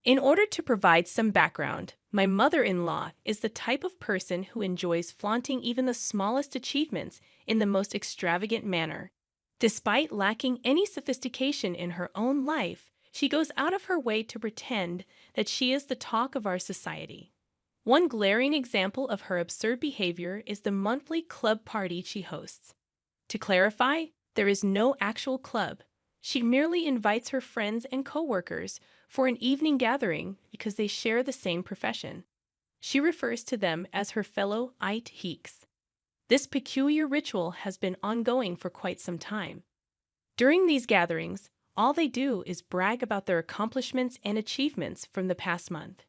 In order to provide some background, my mother-in-law is the type of person who enjoys flaunting even the smallest achievements in the most extravagant manner. Despite lacking any sophistication in her own life, she goes out of her way to pretend that she is the talk of our society. One glaring example of her absurd behavior is the monthly club party she hosts. To clarify, there is no actual club. She merely invites her friends and coworkers for an evening gathering because they share the same profession. She refers to them as her fellow IT geeks. This peculiar ritual has been ongoing for quite some time. During these gatherings, all they do is brag about their accomplishments and achievements from the past month.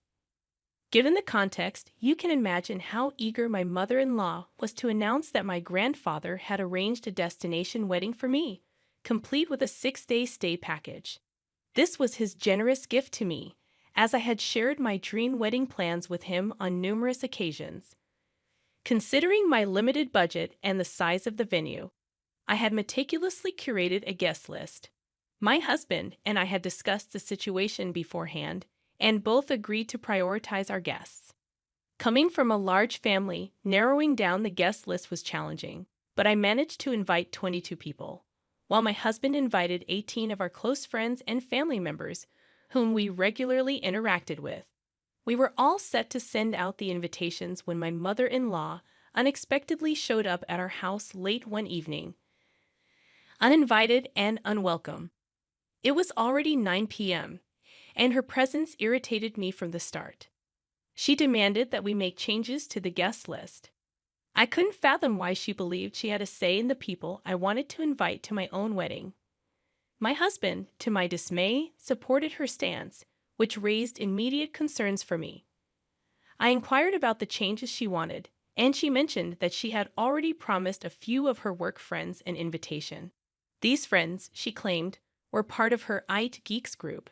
Given the context, you can imagine how eager my mother-in-law was to announce that my grandfather had arranged a destination wedding for me, complete with a 6-day stay package. This was his generous gift to me, as I had shared my dream wedding plans with him on numerous occasions. Considering my limited budget and the size of the venue, I had meticulously curated a guest list. My husband and I had discussed the situation beforehand, and both agreed to prioritize our guests. Coming from a large family, narrowing down the guest list was challenging, but I managed to invite 22 people, while my husband invited 18 of our close friends and family members whom we regularly interacted with. We were all set to send out the invitations when my mother-in-law unexpectedly showed up at our house late one evening, uninvited and unwelcome. It was already 9 p.m., and her presence irritated me from the start. She demanded that we make changes to the guest list. I couldn't fathom why she believed she had a say in the people I wanted to invite to my own wedding. My husband, to my dismay, supported her stance, which raised immediate concerns for me. I inquired about the changes she wanted, and she mentioned that she had already promised a few of her work friends an invitation. These friends, she claimed, were part of her IT Geeks group.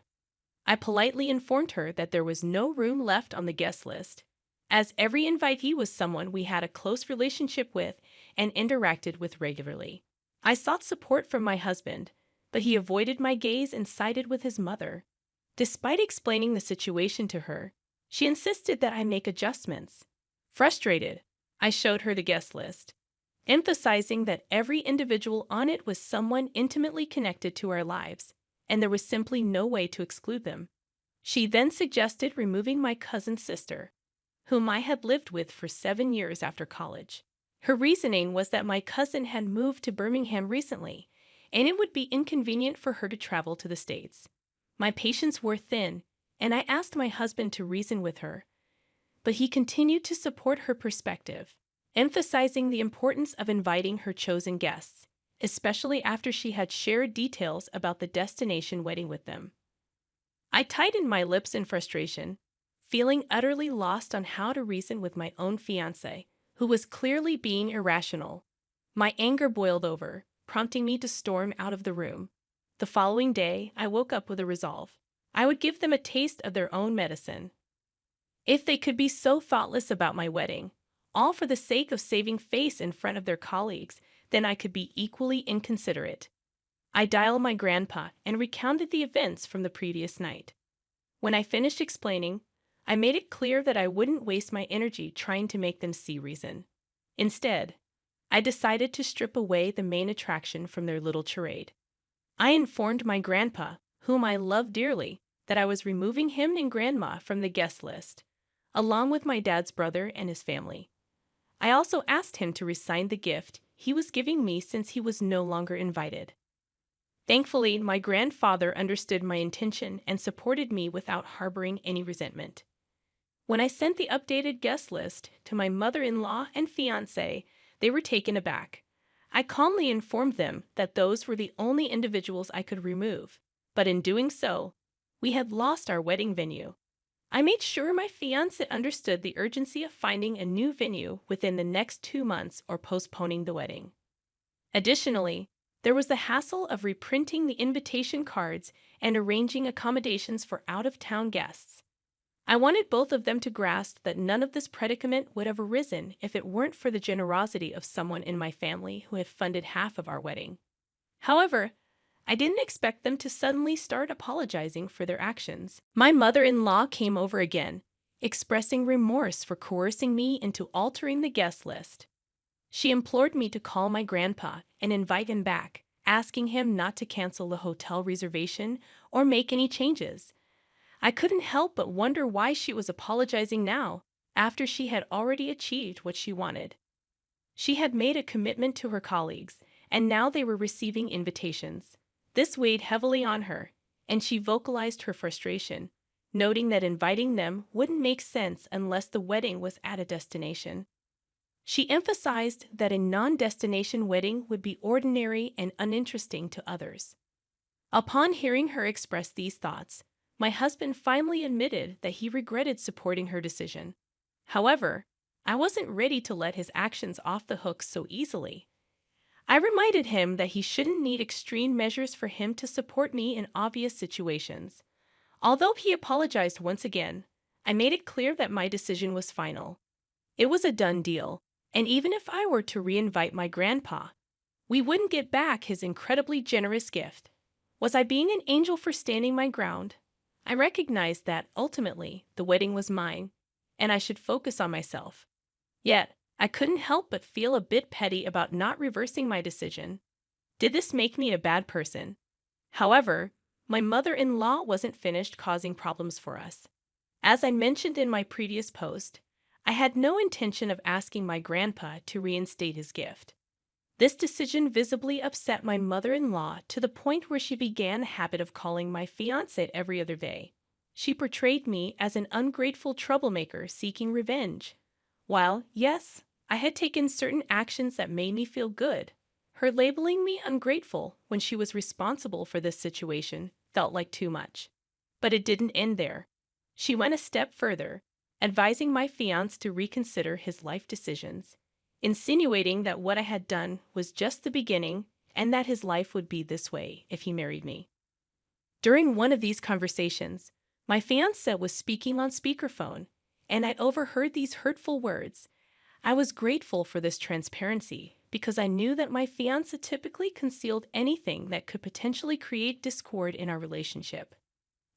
I politely informed her that there was no room left on the guest list, as every invitee was someone we had a close relationship with and interacted with regularly. I sought support from my husband, but he avoided my gaze and sided with his mother. Despite explaining the situation to her, she insisted that I make adjustments. Frustrated, I showed her the guest list, emphasizing that every individual on it was someone intimately connected to our lives, and there was simply no way to exclude them. She then suggested removing my cousin's sister, whom I had lived with for 7 years after college. Her reasoning was that my cousin had moved to Birmingham recently, and it would be inconvenient for her to travel to the States. My patience wore thin, and I asked my husband to reason with her, but he continued to support her perspective, emphasizing the importance of inviting her chosen guests, especially after she had shared details about the destination wedding with them. I tightened my lips in frustration, feeling utterly lost on how to reason with my own fiancé, who was clearly being irrational. My anger boiled over, prompting me to storm out of the room. The following day, I woke up with a resolve. I would give them a taste of their own medicine. If they could be so thoughtless about my wedding, all for the sake of saving face in front of their colleagues, then I could be equally inconsiderate. I dialed my grandpa and recounted the events from the previous night. When I finished explaining, I made it clear that I wouldn't waste my energy trying to make them see reason. Instead, I decided to strip away the main attraction from their little charade. I informed my grandpa, whom I loved dearly, that I was removing him and grandma from the guest list, along with my dad's brother and his family. I also asked him to resign the gift he was giving me since he was no longer invited. Thankfully, my grandfather understood my intention and supported me without harboring any resentment. When I sent the updated guest list to my mother-in-law and fiancé, they were taken aback. I calmly informed them that those were the only individuals I could remove, but in doing so, we had lost our wedding venue. I made sure my fiancé understood the urgency of finding a new venue within the next 2 months or postponing the wedding. Additionally, there was the hassle of reprinting the invitation cards and arranging accommodations for out-of-town guests. I wanted both of them to grasp that none of this predicament would have arisen if it weren't for the generosity of someone in my family who had funded half of our wedding. However, I didn't expect them to suddenly start apologizing for their actions. My mother-in-law came over again, expressing remorse for coercing me into altering the guest list. She implored me to call my grandpa and invite him back, asking him not to cancel the hotel reservation or make any changes. I couldn't help but wonder why she was apologizing now, after she had already achieved what she wanted. She had made a commitment to her colleagues, and now they were receiving invitations. This weighed heavily on her, and she vocalized her frustration, noting that inviting them wouldn't make sense unless the wedding was at a destination. She emphasized that a non-destination wedding would be ordinary and uninteresting to others. Upon hearing her express these thoughts, my husband finally admitted that he regretted supporting her decision. However, I wasn't ready to let his actions off the hook so easily. I reminded him that he shouldn't need extreme measures for him to support me in obvious situations. Although he apologized once again, I made it clear that my decision was final. It was a done deal, and even if I were to reinvite my grandpa, we wouldn't get back his incredibly generous gift. Was I being an angel for standing my ground? I recognized that, ultimately, the wedding was mine, and I should focus on myself. Yet, I couldn't help but feel a bit petty about not reversing my decision. Did this make me a bad person? However, my mother-in-law wasn't finished causing problems for us. As I mentioned in my previous post, I had no intention of asking my grandpa to reinstate his gift. This decision visibly upset my mother-in-law to the point where she began a habit of calling my fiancé every other day. She portrayed me as an ungrateful troublemaker seeking revenge. While, yes, I had taken certain actions that made me feel good, her labeling me ungrateful when she was responsible for this situation felt like too much. But it didn't end there. She went a step further, advising my fiancé to reconsider his life decisions, insinuating that what I had done was just the beginning and that his life would be this way if he married me. During one of these conversations, my fiancé was speaking on speakerphone, and I overheard these hurtful words. I was grateful for this transparency because I knew that my fiancé typically concealed anything that could potentially create discord in our relationship.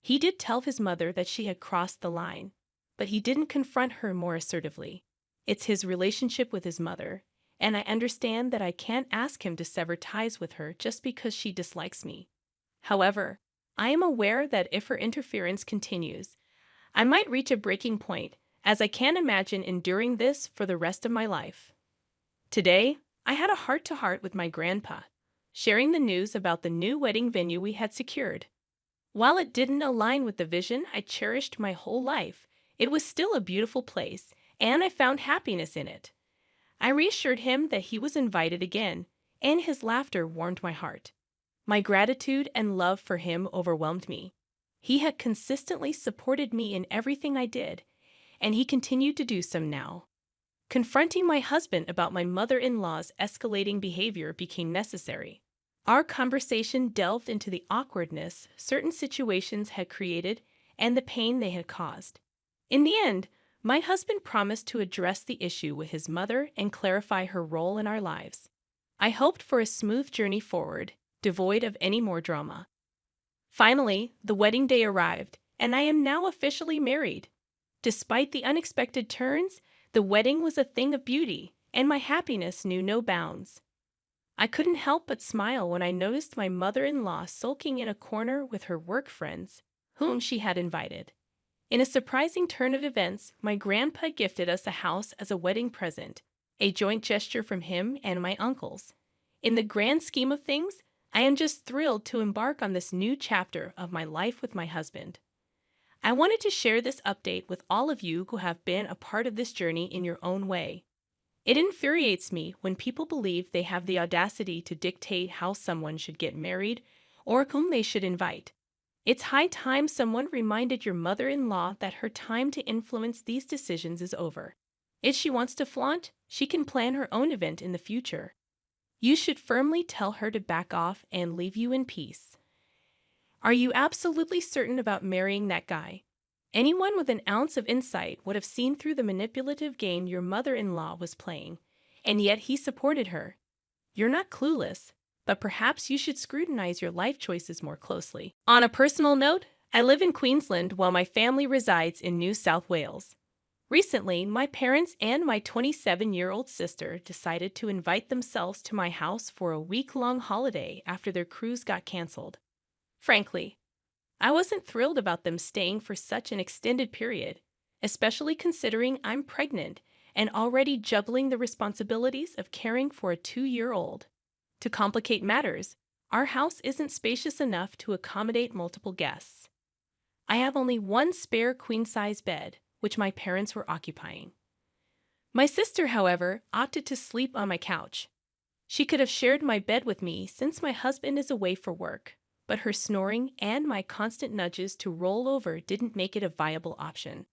He did tell his mother that she had crossed the line, but he didn't confront her more assertively. It's his relationship with his mother, and I understand that I can't ask him to sever ties with her just because she dislikes me. However, I am aware that if her interference continues, I might reach a breaking point, as I can't imagine enduring this for the rest of my life. Today, I had a heart-to-heart with my grandpa, sharing the news about the new wedding venue we had secured. While it didn't align with the vision I cherished my whole life, it was still a beautiful place, and I found happiness in it. I reassured him that he was invited again, and his laughter warmed my heart. My gratitude and love for him overwhelmed me. He had consistently supported me in everything I did, and he continued to do so now. Confronting my husband about my mother-in-law's escalating behavior became necessary. Our conversation delved into the awkwardness certain situations had created and the pain they had caused. In the end, my husband promised to address the issue with his mother and clarify her role in our lives. I hoped for a smooth journey forward, devoid of any more drama. Finally, the wedding day arrived, and I am now officially married. Despite the unexpected turns, the wedding was a thing of beauty, and my happiness knew no bounds. I couldn't help but smile when I noticed my mother-in-law sulking in a corner with her work friends, whom she had invited. In a surprising turn of events, my grandpa gifted us a house as a wedding present, a joint gesture from him and my uncles. In the grand scheme of things, I am just thrilled to embark on this new chapter of my life with my husband. I wanted to share this update with all of you who have been a part of this journey in your own way. It infuriates me when people believe they have the audacity to dictate how someone should get married or whom they should invite. It's high time someone reminded your mother-in-law that her time to influence these decisions is over. If she wants to flaunt, she can plan her own event in the future. You should firmly tell her to back off and leave you in peace. Are you absolutely certain about marrying that guy? Anyone with an ounce of insight would have seen through the manipulative game your mother-in-law was playing, and yet he supported her. You're not clueless. but perhaps you should scrutinize your life choices more closely. On a personal note, I live in Queensland while my family resides in New South Wales. Recently, my parents and my 27-year-old sister decided to invite themselves to my house for a week-long holiday after their cruise got canceled. Frankly, I wasn't thrilled about them staying for such an extended period, especially considering I'm pregnant and already juggling the responsibilities of caring for a 2-year-old. To complicate matters, our house isn't spacious enough to accommodate multiple guests. I have only one spare queen-size bed, which my parents were occupying. My sister, however, opted to sleep on my couch. She could have shared my bed with me since my husband is away for work, but her snoring and my constant nudges to roll over didn't make it a viable option.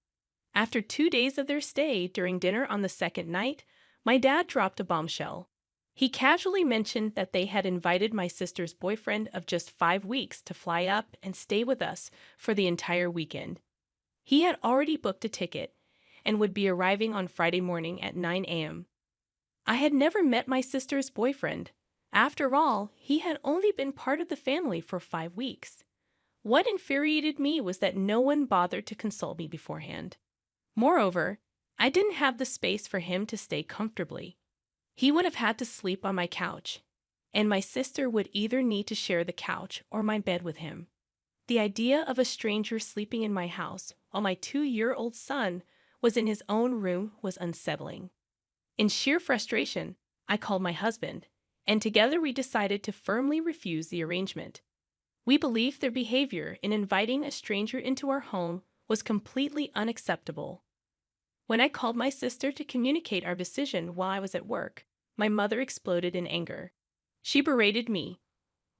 After 2 days of their stay, during dinner on the second night, my dad dropped a bombshell. He casually mentioned that they had invited my sister's boyfriend of just 5 weeks to fly up and stay with us for the entire weekend. He had already booked a ticket and would be arriving on Friday morning at 9 a.m. I had never met my sister's boyfriend. After all, he had only been part of the family for 5 weeks. What infuriated me was that no one bothered to consult me beforehand. Moreover, I didn't have the space for him to stay comfortably. He would have had to sleep on my couch, and my sister would either need to share the couch or my bed with him. The idea of a stranger sleeping in my house while my 2-year-old son was in his own room was unsettling. In sheer frustration, I called my husband, and together we decided to firmly refuse the arrangement. We believed their behavior in inviting a stranger into our home was completely unacceptable. When I called my sister to communicate our decision while I was at work, my mother exploded in anger. She berated me,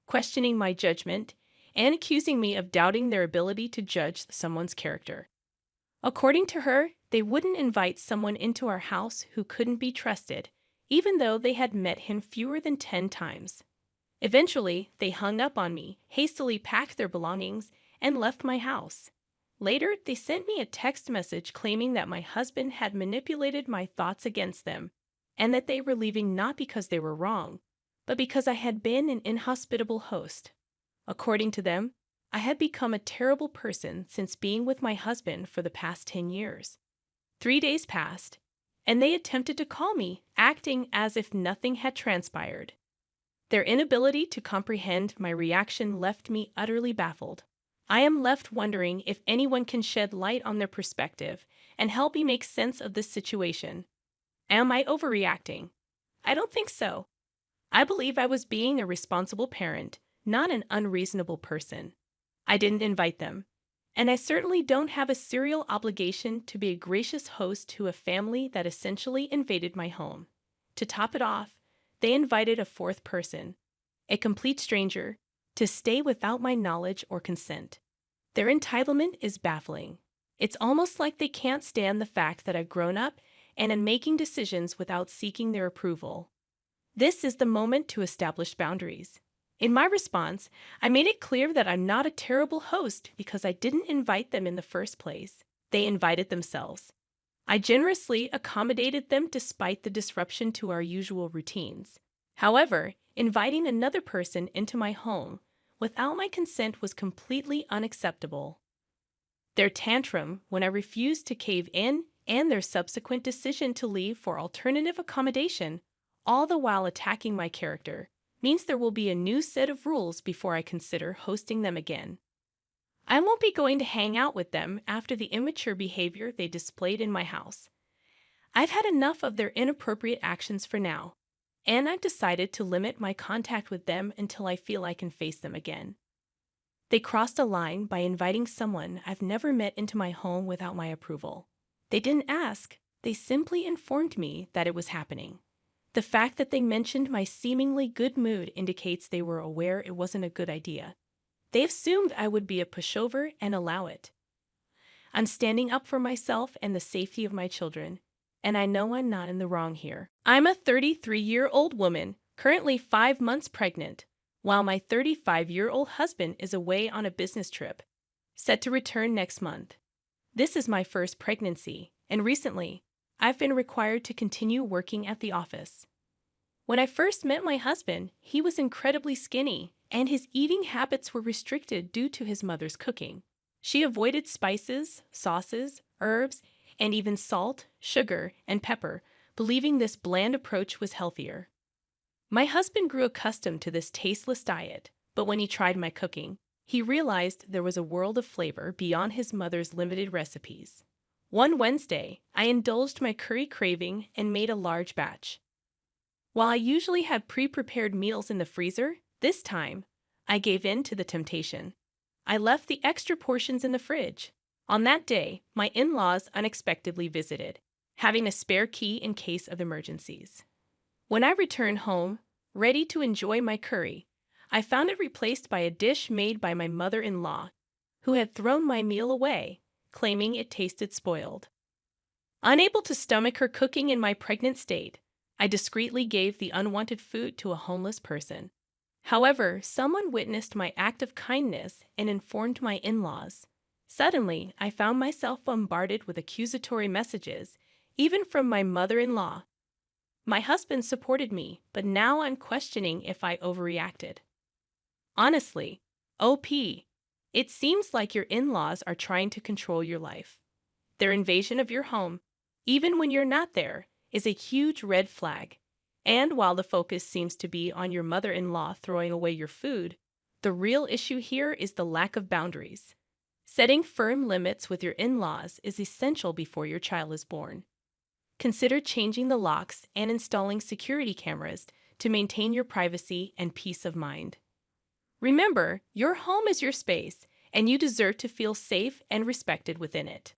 questioning my judgment and accusing me of doubting their ability to judge someone's character. According to her, they wouldn't invite someone into our house who couldn't be trusted, even though they had met him fewer than 10 times. Eventually, they hung up on me, hastily packed their belongings, and left my house. Later, they sent me a text message claiming that my husband had manipulated my thoughts against them, and that they were leaving not because they were wrong, but because I had been an inhospitable host. According to them, I had become a terrible person since being with my husband for the past 10 years. 3 days passed, and they attempted to call me, acting as if nothing had transpired. Their inability to comprehend my reaction left me utterly baffled. I am left wondering if anyone can shed light on their perspective and help me make sense of this situation. Am I overreacting? I don't think so. I believe I was being a responsible parent, not an unreasonable person. I didn't invite them, and I certainly don't have a serial obligation to be a gracious host to a family that essentially invaded my home. To top it off, they invited a fourth person, a complete stranger, to stay without my knowledge or consent. Their entitlement is baffling. It's almost like they can't stand the fact that I've grown up and am making decisions without seeking their approval. This is the moment to establish boundaries. In my response, I made it clear that I'm not a terrible host because I didn't invite them in the first place. They invited themselves. I generously accommodated them despite the disruption to our usual routines. However, inviting another person into my home without my consent was completely unacceptable. Their tantrum when I refused to cave in and their subsequent decision to leave for alternative accommodation, all the while attacking my character, means there will be a new set of rules before I consider hosting them again. I won't be going to hang out with them after the immature behavior they displayed in my house. I've had enough of their inappropriate actions for now, and I've decided to limit my contact with them until I feel I can face them again. They crossed a line by inviting someone I've never met into my home without my approval. They didn't ask, they simply informed me that it was happening. The fact that they mentioned my seemingly good mood indicates they were aware it wasn't a good idea. They assumed I would be a pushover and allow it. I'm standing up for myself and the safety of my children, and I know I'm not in the wrong here. I'm a 33-year-old woman, currently 5 months pregnant, while my 35-year-old husband is away on a business trip, set to return next month. This is my first pregnancy, and recently, I've been required to continue working at the office. When I first met my husband, he was incredibly skinny, and his eating habits were restricted due to his mother's cooking. She avoided spices, sauces, herbs, and even salt, sugar, and pepper, believing this bland approach was healthier. My husband grew accustomed to this tasteless diet, but when he tried my cooking, he realized there was a world of flavor beyond his mother's limited recipes. One Wednesday, I indulged my curry craving and made a large batch. While I usually had pre-prepared meals in the freezer, this time, I gave in to the temptation. I left the extra portions in the fridge. On that day, my in-laws unexpectedly visited, having a spare key in case of emergencies. When I returned home, ready to enjoy my curry, I found it replaced by a dish made by my mother-in-law, who had thrown my meal away, claiming it tasted spoiled. Unable to stomach her cooking in my pregnant state, I discreetly gave the unwanted food to a homeless person. However, someone witnessed my act of kindness and informed my in-laws. Suddenly, I found myself bombarded with accusatory messages, even from my mother-in-law. My husband supported me, but now I'm questioning if I overreacted. Honestly, OP, it seems like your in-laws are trying to control your life. Their invasion of your home, even when you're not there, is a huge red flag. And while the focus seems to be on your mother-in-law throwing away your food, the real issue here is the lack of boundaries. Setting firm limits with your in-laws is essential before your child is born. Consider changing the locks and installing security cameras to maintain your privacy and peace of mind. Remember, your home is your space, and you deserve to feel safe and respected within it.